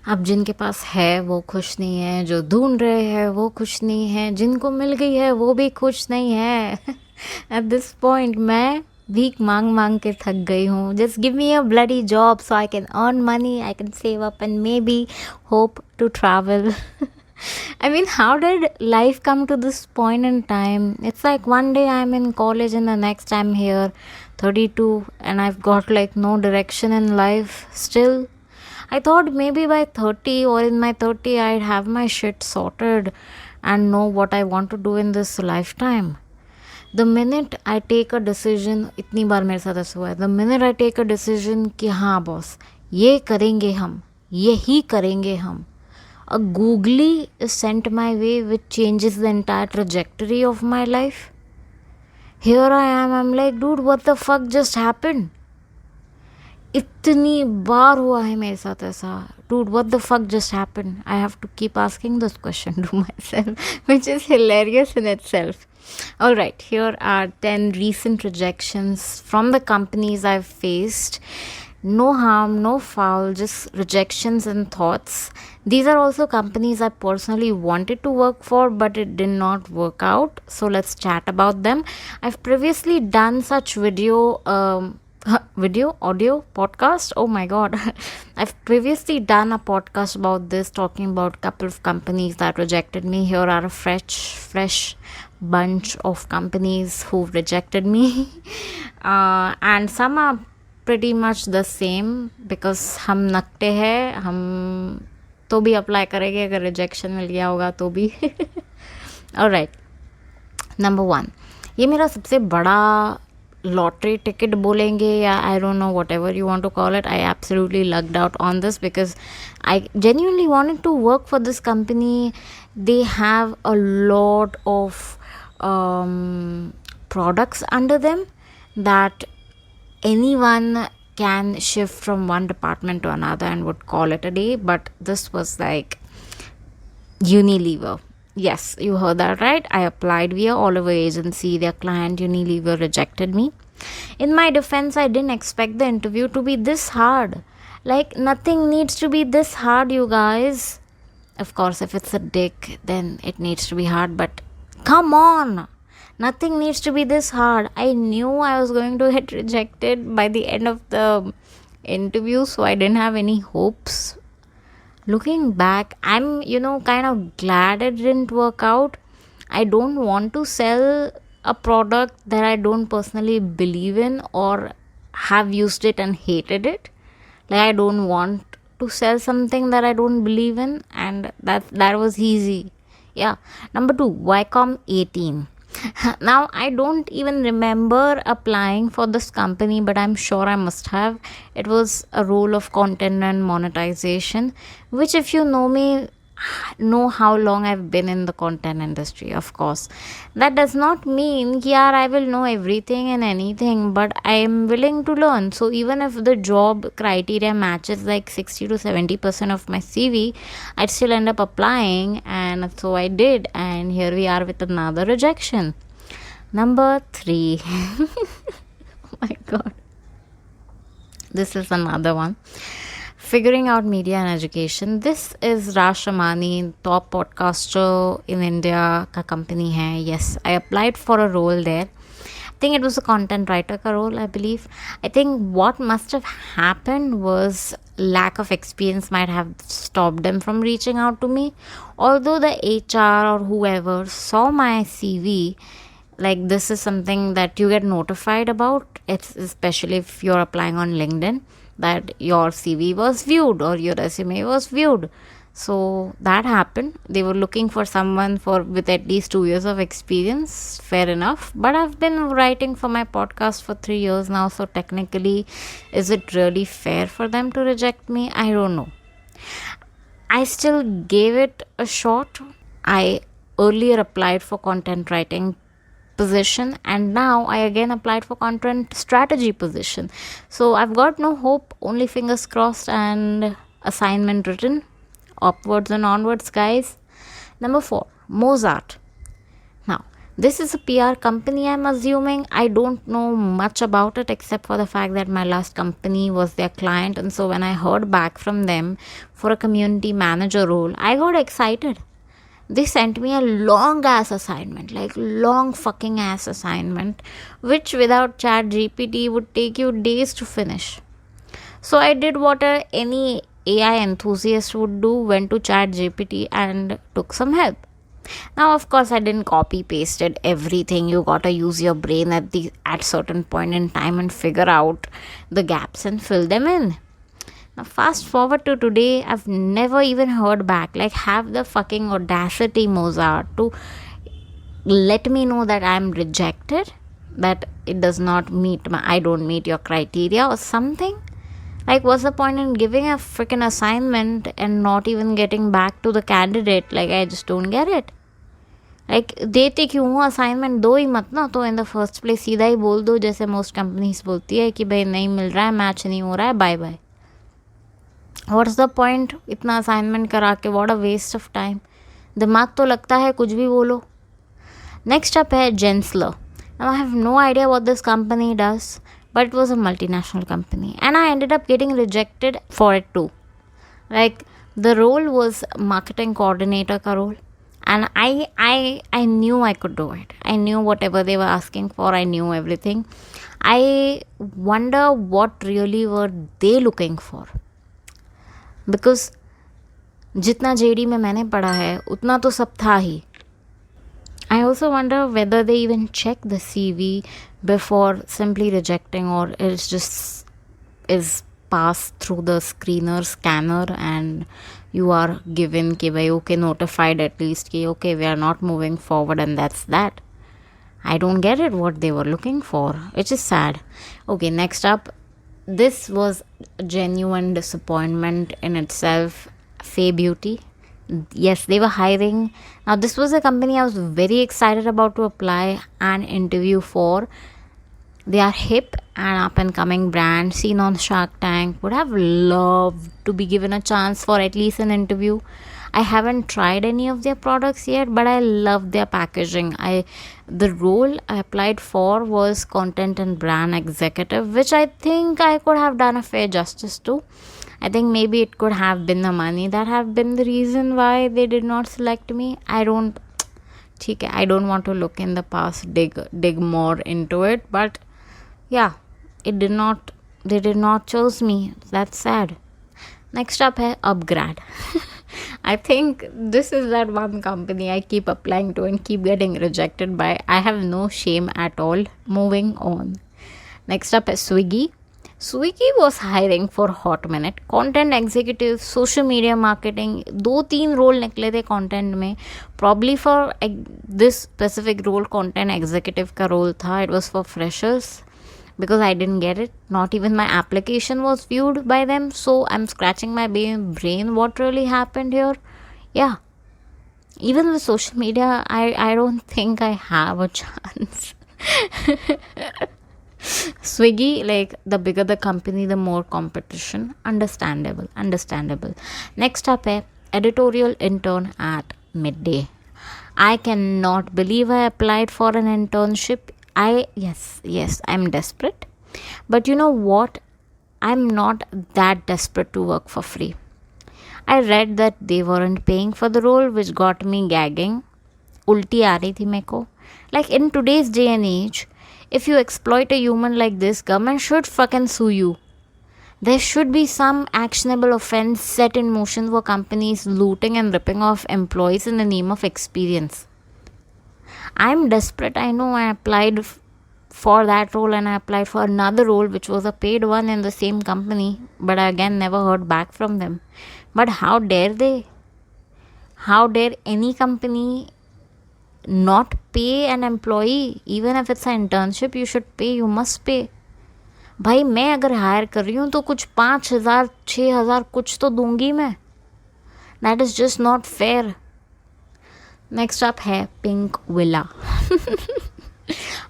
अब जिनके पास है वो खुश नहीं है, जो ढूंढ रहे हैं वो खुश नहीं है, जिनको मिल गई है वो भी खुश नहीं है. एट दिस पॉइंट मैं भीख मांग मांग के थक गई हूँ. Just give me a bloody job so I can earn money, I can save up and maybe hope to travel. I mean, how did life come to this point in time? It's like one day I'm in college and the next I'm here, 32, and I've got like no direction in life still. I thought maybe by 30 or in my 30 I'd have my shit sorted and know what I want to do in this lifetime. The minute I take a decision, इतनी बार मेरे साथ ऐसा हुआ है, the minute I take a decision कि हाँ boss ये करेंगे हम, यही करेंगे हम, a googly is sent my way which changes the entire trajectory of my life. Here I am, I'm like, dude, what the fuck just happened? इतनी बार हुआ है मेरे साथ ऐसा. Dude, what the fuck just happened? I have to keep asking this question to myself, which is hilarious in itself. Alright, here are 10 recent rejections from the companies I've faced. No harm, no foul, just rejections and thoughts. These are also companies I personally wanted to work for, but it did not work out. So let's chat about them. I've previously done such audio podcast. Oh my god. I've previously done a podcast about this, talking about a couple of companies that rejected me. Here are a fresh bunch of companies who rejected me. And some are pretty much the same because हम नकटे हैं, हम तो भी apply करेंगे अगर rejection मिल गया होगा तो भी. ऑलराइट, नंबर 1, ये मेरा सबसे बड़ा लॉटरी टिकट बोलेंगे या I don't know, whatever you want to call it. I absolutely lucked out on this because I genuinely wanted to work for this company. They have a lot of products under them that anyone can shift from one department to another and would call it a day, but this was like Unilever. Yes, you heard that right. I applied via Oliver agency. Their client Unilever rejected me. In my defense, I didn't expect the interview to be this hard. Like, nothing needs to be this hard, you guys. Of course, if it's a dick, then it needs to be hard, but come on. Nothing needs to be this hard. I knew I was going to get rejected by the end of the interview, so I didn't have any hopes. Looking back, I'm, kind of glad it didn't work out. I don't want to sell a product that I don't personally believe in or have used it and hated it. Like, I don't want to sell something that I don't believe in, and that was easy. Yeah. Number 2, Viacom 18. Now, I don't even remember applying for this company, but I'm sure I must have. It was a role of content and monetization, which, if you know me, know how long I've been in the content industry. Of course, that does not mean I will know everything and anything, but I am willing to learn. So even if the job criteria matches like 60 to 70% of my CV, I'd still end up applying, and so I did, and here we are with another rejection. Number 3. Oh my god, this is another one. Figuring out media and education. This is Rashamani, top podcaster in India ka company hai. Yes, I applied for a role there. I think it was a content writer ka role, I believe. I think what must have happened was lack of experience might have stopped them from reaching out to me. Although the HR or whoever saw my CV, like, this is something that you get notified about. It's especially if you're applying on LinkedIn, that your CV was viewed or your resume was viewed. So that happened. They were looking for someone with at least 2 years of experience. Fair enough. But I've been writing for my podcast for 3 years now. So technically, is it really fair for them to reject me? I don't know. I still gave it a shot. I earlier applied for content writing position, and now I again applied for content strategy position. So I've got no hope, only fingers crossed and assignment written. Upwards and onwards, guys. Number 4, Mozart. Now, This is a PR company, I'm assuming. I don't know much about it except for the fact that my last company was their client. And so when I heard back from them for a community manager role, I got excited. They sent me a long ass assignment, like long fucking ass assignment, which without chat GPT would take you days to finish. So I did what any AI enthusiast would do, went to chat GPT and took some help. Now, of course, I didn't copy pasted everything. You gotta use your brain at certain point in time and figure out the gaps and fill them in. Now, fast forward to today, I've never even heard back. Like, have the fucking audacity, Mozart, to let me know that I'm rejected, that it does not I don't meet your criteria or something. Like, what's the point in giving a freaking assignment and not even getting back to the candidate? Like, I just don't get it. Like, देते क्यों हो assignment, दो ही मत ना. तो in the first place सीधा ही बोल दो, जैसे मोस्ट कंपनीज बोलती है कि भाई नहीं मिल रहा है, मैच नहीं हो रहा है, bye bye. What's the point इतना असाइनमेंट करा के? What a waste of time. दिमाग तो लगता है कुछ भी बोलो. नेक्स्ट अप है Gensler. I have no idea what this company does, but it was a multinational company and I ended up getting rejected for it too. Like, the role was marketing coordinator ka role, and I knew I could do it. I knew whatever they were asking for, I knew everything. I wonder what really were they looking for, because जितना JD में मैंने पढ़ा है उतना तो सब था ही. I also wonder whether they even check the CV before simply rejecting, or it's just is passed through the screener scanner and you are given ki bhai, okay, notified at least ki okay, we are not moving forward, and that's that. I don't get it what they were looking for, which is sad. Okay, next up, this was a genuine disappointment in itself. Faye Beauty. Yes, they were hiring. Now, this was a company I was very excited about to apply and interview for. They are hip and up and coming brand, seen on Shark Tank. Would have loved to be given a chance for at least an interview. I haven't tried any of their products yet, but I love their packaging. The role I applied for was content and brand executive, which I think I could have done a fair justice to. I think maybe it could have been the money that have been the reason why they did not select me. I don't want to look in the past, dig more into it, but yeah, they did not choose me. That's sad. Next up है UpGrad. I think this is that one company I keep applying to and keep getting rejected by. I have no shame at all. Moving on. Next up is Swiggy. Swiggy was hiring for hot minute. Content executive, social media marketing, 2-3 role निकले थे content में. Probably for this specific role, content executive का role था. It was for freshers because I didn't get it. Not even my application was viewed by them. So I'm scratching my brain. What really happened here? Yeah. Even with social media, I don't think I have a chance. Swiggy, like, the bigger the company, the more competition. Understandable. Next up है editorial intern at Midday. I cannot believe I applied for an internship. Yes, I'm desperate. But you know what? I'm not that desperate to work for free. I read that they weren't paying for the role, which got me gagging. उल्टी आ रही थी मेरे को. Like, in today's day and age, if you exploit a human like this, government should fucking sue you. There should be some actionable offense set in motion for companies looting and ripping off employees in the name of experience. I'm desperate. I know I applied for that role and I applied for another role which was a paid one in the same company, but I again never heard back from them. But how dare they? How dare any company not pay an employee? Even if it's an internship, you should pay. You must pay. भाई, मैं अगर higher कर रही हूँ तो कुछ 5,000 6,000 कुछ तो दूंगी मैं. That is just not fair. Next up है Pinkvilla.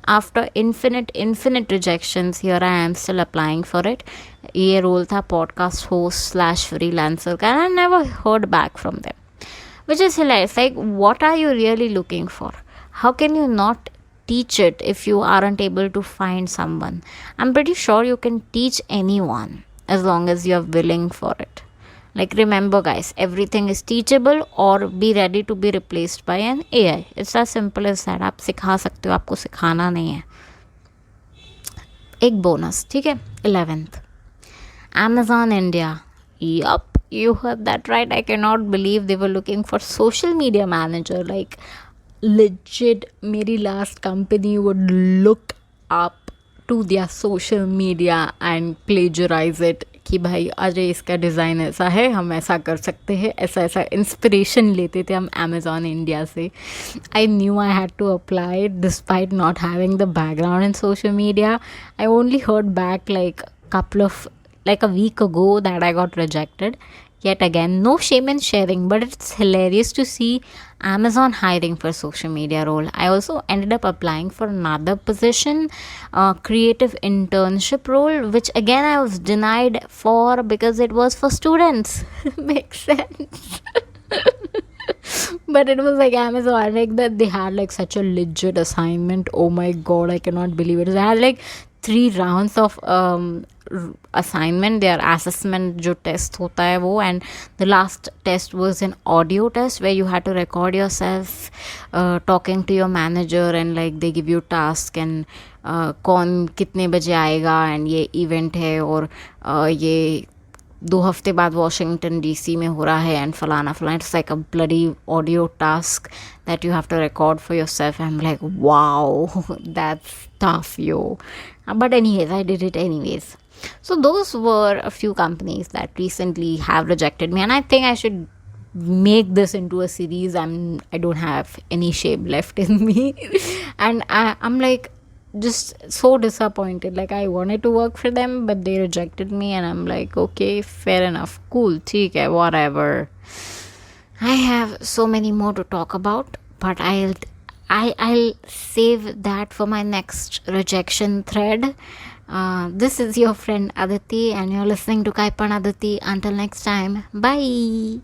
After infinite rejections, here I am still applying for it. ये रोल था podcast host / freelancer का, and I never heard back from them, which is hilarious. Like, what are you really looking for? How can you not teach it if you aren't able to find someone? I'm pretty sure you can teach anyone as long as you're willing for it. Like, remember, guys, everything is teachable, or be ready to be replaced by an AI. It's as simple as that. आप सिखा सकते हो, आपको सिखाना नहीं है. एक bonus, ठीक है. 11th, Amazon India. Yup, you heard that right. I cannot believe they were looking for social media manager. Like, legit, मेरी last company would look up to their social media and plagiarize it. कि भाई अरे इसका design ऐसा है, हम ऐसा कर सकते हैं, ऐसा ऐसा इंस्पिरेशन लेते थे हम अमेज़ॉन इंडिया से. I knew I had to apply despite not having the background in social media. I only heard back like a week ago that I got rejected. Yet again, no shame in sharing, but it's hilarious to see Amazon hiring for social media role. I also ended up applying for another position, creative internship role, which again I was denied for because it was for students. Makes sense. But it was like Amazon, like that they had like such a legit assignment. Oh my god, I cannot believe it. They had like 3 rounds of assignment, their assessment जो test होता है वो, and the last test was an audio test where you had to record yourself talking to your manager, and like they give you task and कौन कितने बजे आएगा, and ये event है, और ये 2 हफ्ते बाद वॉशिंगटन डीसी में हो रहा है, एंड फलाना फलाना. It's like a bloody audio task that you have to record for yourself. I'm like, wow, that's tough, yo. But anyways, I did it anyways. So those were a few companies that recently have rejected me, and I think I should make this into a series. I don't have any shame left in me. And I'm like just so disappointed. Like, I wanted to work for them, but they rejected me, and I'm like, okay, fair enough, cool, theek hai, whatever. I have so many more to talk about, but I'll save that for my next rejection thread. This is your friend Aditi, and you're listening to Kai Pan Aditi. Until next time, bye.